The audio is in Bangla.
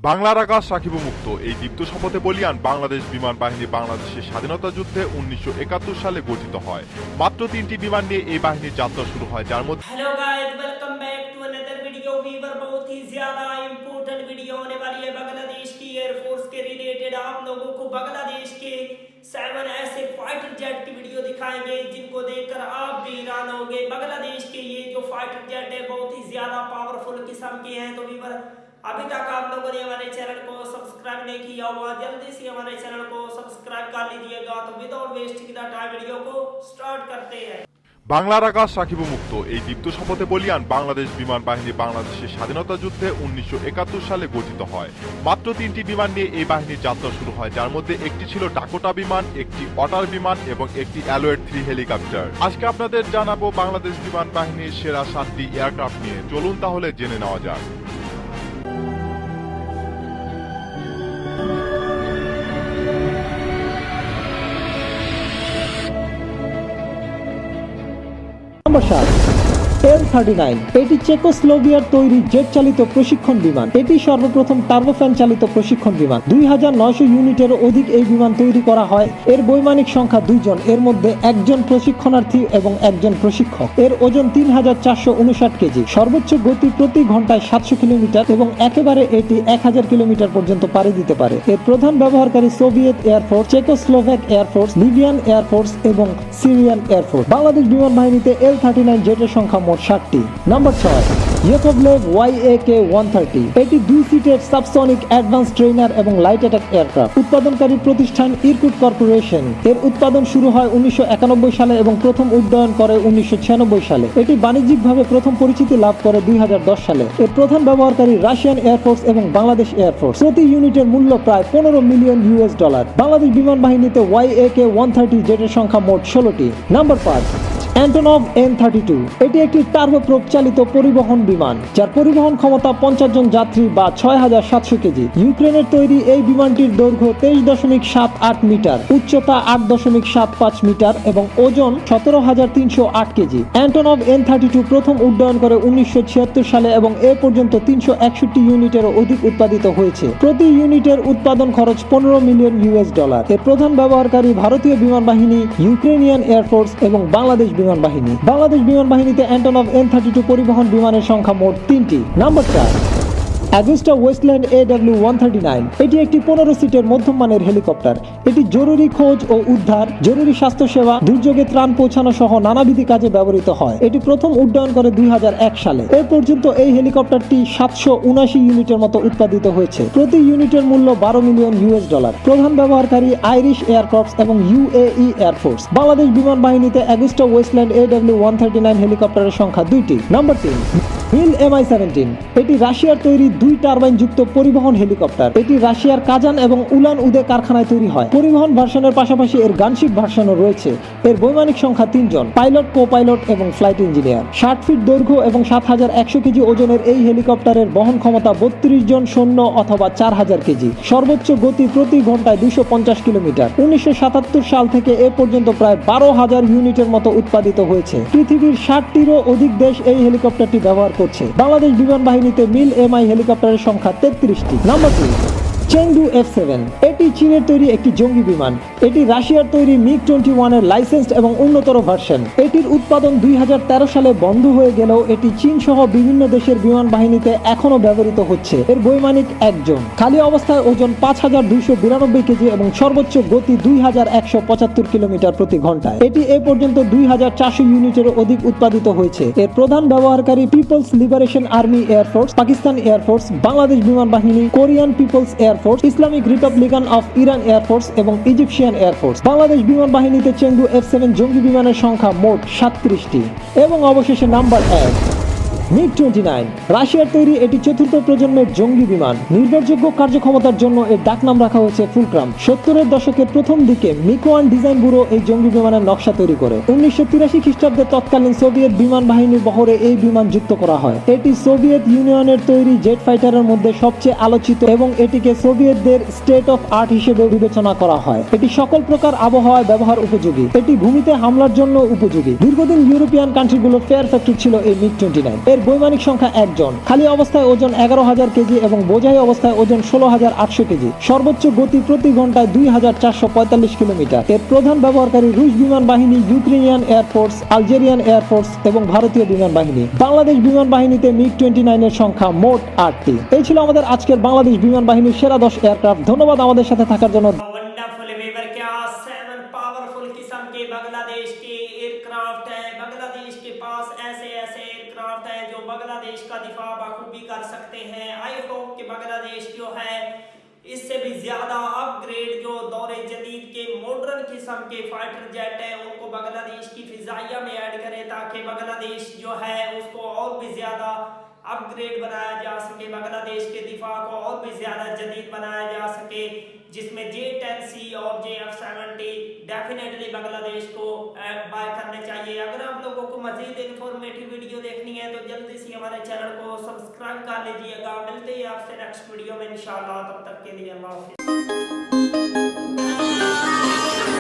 বাংলার আকাশ রাখিব মুক্ত এই দীপ্ত শপথে বলিয়ান বাংলাদেশ বিমান বাহিনী বাংলাদেশের স্বাধীনতা যুদ্ধে 1971 সালে গঠিত হয়। মাত্র 3টি বিমান নিয়ে এই বাহিনীর যাত্রা শুরু হয়, যার মধ্যে hello guys, welcome back to another video. Viewer बहुत ही ज्यादा इंपॉर्टेंट वीडियो होने वाली है बांग्लादेश की एयरफोर्स के रिलेटेड। आप लोगों को बांग्लादेश के 7 ऐसे फाइटर जेट की वीडियो दिखाएंगे जिनको देखकर आप भी हैरान होंगे। बांग्लादेश के ये जो फाइटर जेट है बहुत ही ज्यादा पावरफुल किस्म के हैं। तो वीवर अभी तक आप लोगों ने हमारे चैनल को सब्सक्राइब नहीं किया हुआ, जल्दी से हमारे चैनल को सब्सक्राइब कर लीजिएगा। तो without wasting the time video को स्टार्ट करते हैं। বাংলার আকাশ রাখিব মুক্ত এই দীপ্ত শপথে বলিয়ান বাংলাদেশ বিমান বাহিনী বাংলাদেশের স্বাধীনতা যুদ্ধে 1971 সালে গঠিত হয়। মাত্র 3টি বিমান নিয়ে এই বাহিনীর যাত্রা শুরু হয়, যার মধ্যে একটি ছিল ডাকোটা বিমান, একটি অটার বিমান এবং একটি অ্যালোয়েড 3 হেলিকপ্টার। আজকে আপনাদের জানাবো বাংলাদেশ বিমান বাহিনীর সেরা 7টি এয়ারক্রাফট নিয়ে। চলুন তাহলে জেনে নেওয়া যাক। নম্বর 7 L-39। এটি চেকোস্লোভিয়ার তৈরি জেট চালিত প্রশিক্ষণ বিমান। এটি সর্বপ্রথম টার্বোফ্যান চালিত প্রশিক্ষণ বিমান। 2900 ইউনিটেরও অধিক এই বিমান তৈরি করা হয়। এর বৈমানিক সংখ্যা 2 জন, এর মধ্যে একজন প্রশিক্ষণার্থী এবং একজন প্রশিক্ষক। এর ওজন 3459 কেজি। সর্বোচ্চ গতি প্রতি ঘন্টায় 700 কিলোমিটার এবং একেবারে এটি 1000 কিলোমিটার পর্যন্ত পাড়ি দিতে পারে। এর প্রধান ব্যবহারকারী Soviet air force, Czechoslovak air force, Libyan air force এবং সিরিয়ান এয়ারফোর্স। বাংলাদেশ বিমান বাহিনীতে L-39 জেটের সংখ্যা মোট 60টি। নম্বর 6 ইয়াকোভলেভ YAK-130। এটি 2 সিটের সাবসনিক অ্যাডভান্স ট্রেনার এবং লাইট অ্যাটাক এয়ারক্রাফট। উৎপাদনকারী প্রতিষ্ঠান ইরকুট কর্পোরেশন। এর উৎপাদন শুরু হয় 1991 সালে এবং প্রথম উড্ডয়ন করে 1996 সালে। এটি বাণিজ্যিকভাবে প্রথম পরিচিতি লাভ করে 2010 সালে। এর প্রধান ব্যবহারকারী রাশিয়ান এয়ারফোর্স এবং বাংলাদেশ এয়ারফোর্স। প্রতি ইউনিটের মূল্য প্রায় $15 মিলিয়ন। বাংলাদেশ বিমান বাহিনীতে YAK-130 জেটের সংখ্যা মোট 16টি। নম্বর 5 অ্যান্টনভ N-32। এটি একটি টার্বোপ্রপ চালিত পরিবহন বিমান, যার পরিবহন ক্ষমতা 50 জন যাত্রী বা 6700 কেজি। ইউক্রেনের তৈরি এই বিমানটির দৈর্ঘ্য 23.78 মিটার, উচ্চতা 8.75 মিটার এবং ওজন 17308 কেজি। অ্যান্টনভ N-32 প্রথম উড্ডয়ন করে 1976 সালে এবং এ পর্যন্ত 361 ইউনিটেরও অধিক উৎপাদিত হয়েছে। প্রতি ইউনিটের উৎপাদন খরচ $15 মিলিয়ন। এর প্রধান ব্যবহারকারী ভারতীয় বিমান বাহিনী, ইউক্রেনিয়ান এয়ারফোর্স এবং বাংলাদেশ বিমান বাহিনী। বাংলাদেশ বিমান বাহিনীতে অ্যান্টনভ N-32 পরিবহন বিমানের সংখ্যা মোট 3টি। নম্বর 4 অ্যাগুস্টা ওয়েস্টল্যান্ড AW-139। এটি একটি 15 সিটের মধ্যম মানের হেলিকপ্টার। এটি জরুরি খোঁজ ও উদ্ধার, জরুরি স্বাস্থ্যসেবা, দুর্যোগে ত্রাণ পৌঁছানো সহ নানাবিধি কাজে ব্যবহৃত হয়। এটি প্রথম উড্ডয়ন করে 2001 সালে। এ পর্যন্ত এই হেলিকপ্টারটি 779 ইউনিটের মতো উৎপাদিত হয়েছে। প্রতি ইউনিটের মূল্য $12 মিলিয়ন। প্রধান ব্যবহারকারী আইরিশ এয়ারক্রাফটস এবং UAE এয়ারফোর্স। বাংলাদেশ বিমান বাহিনীতে অ্যাগুস্টা ওয়েস্টল্যান্ড AW-139 হেলিকপ্টারের সংখ্যা 2টি। নম্বর 3 মিল Mi-17। এটি রাশিয়ার তৈরি 2 টারবাইন যুক্ত পরিবহন হেলিকপ্টার। এটি রাশিয়ার কাজান এবং উলান উদে কারখানায় তৈরি হয়। পরিবহন ভার্সনের পাশাপাশি এর গানশিপ ভার্সনও রয়েছে। এর বৈমানিক সংখ্যা 3 জন, পাইলট, কো-পাইলট এবং ফ্লাইট ইঞ্জিনিয়ার। 60 ফিট দৈর্ঘ্য এবং 7100 কেজি ওজনের এই হেলিকপ্টারের বহন ক্ষমতা 32 জন সৈন্য অথবা 4000 কেজি। সর্বোচ্চ গতি প্রতি ঘন্টায় 250 কিলোমিটার। 1977 সাল থেকে এ পর্যন্ত প্রায় 12,000 ইউনিটের মতো উৎপাদিত হয়েছে। পৃথিবীর 60টিরও অধিক দেশ এই হেলিকপ্টারটি ব্যবহার করছে। বাংলাদেশ বিমান বাহিনীতে মিল Mi হেলিকপ্টারের সংখ্যা 33টি। নম্বর 2 চেংদু F-7। এটি চীনের তৈরি একটি জঙ্গি বিমান। এটি রাশিয়ার তৈরি MiG-21 এর লাইসেন্সড এবং উন্নতর ভার্সন। এটির উৎপাদন 2013 সালে বন্ধ হয়ে গেলেও এটি চীন সহ বিভিন্ন দেশের বিমান বাহিনীতে এখনো ব্যবহৃত হচ্ছে। এর বৈমানিক 1 জন। খালি অবস্থায় ওজন 5292 কেজি এবং সর্বোচ্চ গতি 2175 কিলোমিটার প্রতি ঘন্টায়। এটি এ পর্যন্ত 2400 ইউনিটেরও অধিক উৎপাদিত হয়েছে। এর প্রধান ব্যবহারকারী people's liberation army air force, Pakistan air force, Bangladesh বিমান বাহিনী, Korean people's air force, Islamic republican of Iran air force এবং ইজিপশিয়ান এয়ারফোর্স। বাংলাদেশ বিমান বাহিনীতে চেংদু F-7 জঙ্গি বিমানের সংখ্যা মোট 37টি। এবং অবশেষে নাম্বার 1 MiG-29। রাশিয়ার তৈরি এটি 4র্থ প্রজন্মের জঙ্গি বিমান। নির্ভরযোগ্য কার্যক্ষমতার জন্য এর ডাকনাম রাখা হয়েছে ফুলক্রাম। 70-এর দশকের প্রথম দিকে মিকোয়ান ডিজাইন ব্যুরো এই জঙ্গি বিমানের নকশা তৈরি করে। 1983 খ্রিস্টাব্দে তৎকালীন সোভিয়েত বিমান বাহিনীর বহরে এই বিমান যুক্ত করা হয়। এটি সোভিয়েত ইউনিয়নের তৈরি জেট ফাইটারের মধ্যে সবচেয়ে আলোচিত এবং এটিকে সোভিয়েতদের স্টেট অফ আর্ট হিসেবে বিবেচনা করা হয়। এটি সকল প্রকার আবহাওয়ায় ব্যবহার উপযোগী। এটি ভূমিতে হামলার জন্য উপযোগী। দীর্ঘদিন ইউরোপিয়ান কান্ট্রিগুলোর ফেয়ার ফ্যাক্টর ছিল এই MiG-29। এর এর বৈমানিক সংখ্যা 1 জন, খালি অবস্থায় ওজন 11,000 কেজি এবং বোঝাই অবস্থায় ওজন 16,800 কেজি। সর্বোচ্চ গতি প্রতি ঘন্টায় 2,445 কিলোমিটার। এর প্রধান ব্যবহারকারী রুশ বিমান বাহিনী, ইউক্রেনিয়ান এয়ারফোর্স, আলজেরিয়ান এয়ারফোর্স এবং ভারতীয় বিমান বাহিনী। বাংলাদেশ বিমান বাহিনীতে MiG-29 এর সংখ্যা মোট 8টি। এই ছিল আমাদের আজকের বাংলাদেশ বিমান বাহিনীর সেরা 10 এয়ারক্রাফট। ধন্যবাদ আমাদের সাথে থাকার জন্য। वंडरफुल वेवर क्या 7 पावरफुल किस्म के बांग्लादेश के एयरक्राफ्ट है। बांग्लादेश के पास ऐसे एयरक्राफ्ट है जो बांग्लादेश का दिफा बखूबी कर सकते हैं। आई होप कि बांग्लादेश जो है इससे भी ज्यादा अपग्रेड जो दौरे जदीद के मॉडर्न किस्म के फाइटर जेट है उनको बांग्लादेश की फिजाइया में ऐड करे, ताकि बांग्लादेश जो है उसको और भी ज्यादा अपग्रेड बनाया जा सके, बांग्लादेश के दिफा को और भी ज्यादा जदीद बनाया जा सके, जिसमें J-10C और JF-70 डेफिनेटली बांग्लादेश को बाय करने चाहिए। अगर आप लोगों को मजीद इंफॉर्मेटिव वीडियो देखनी है तो जल्दी से हमारे चैनल को सब्सक्राइब कर लीजिएगा। मिलते हैं आपसे नेक्स्ट वीडियो में इंशाल्लाह, तब तक के लिए अल्लाह हाफिज़।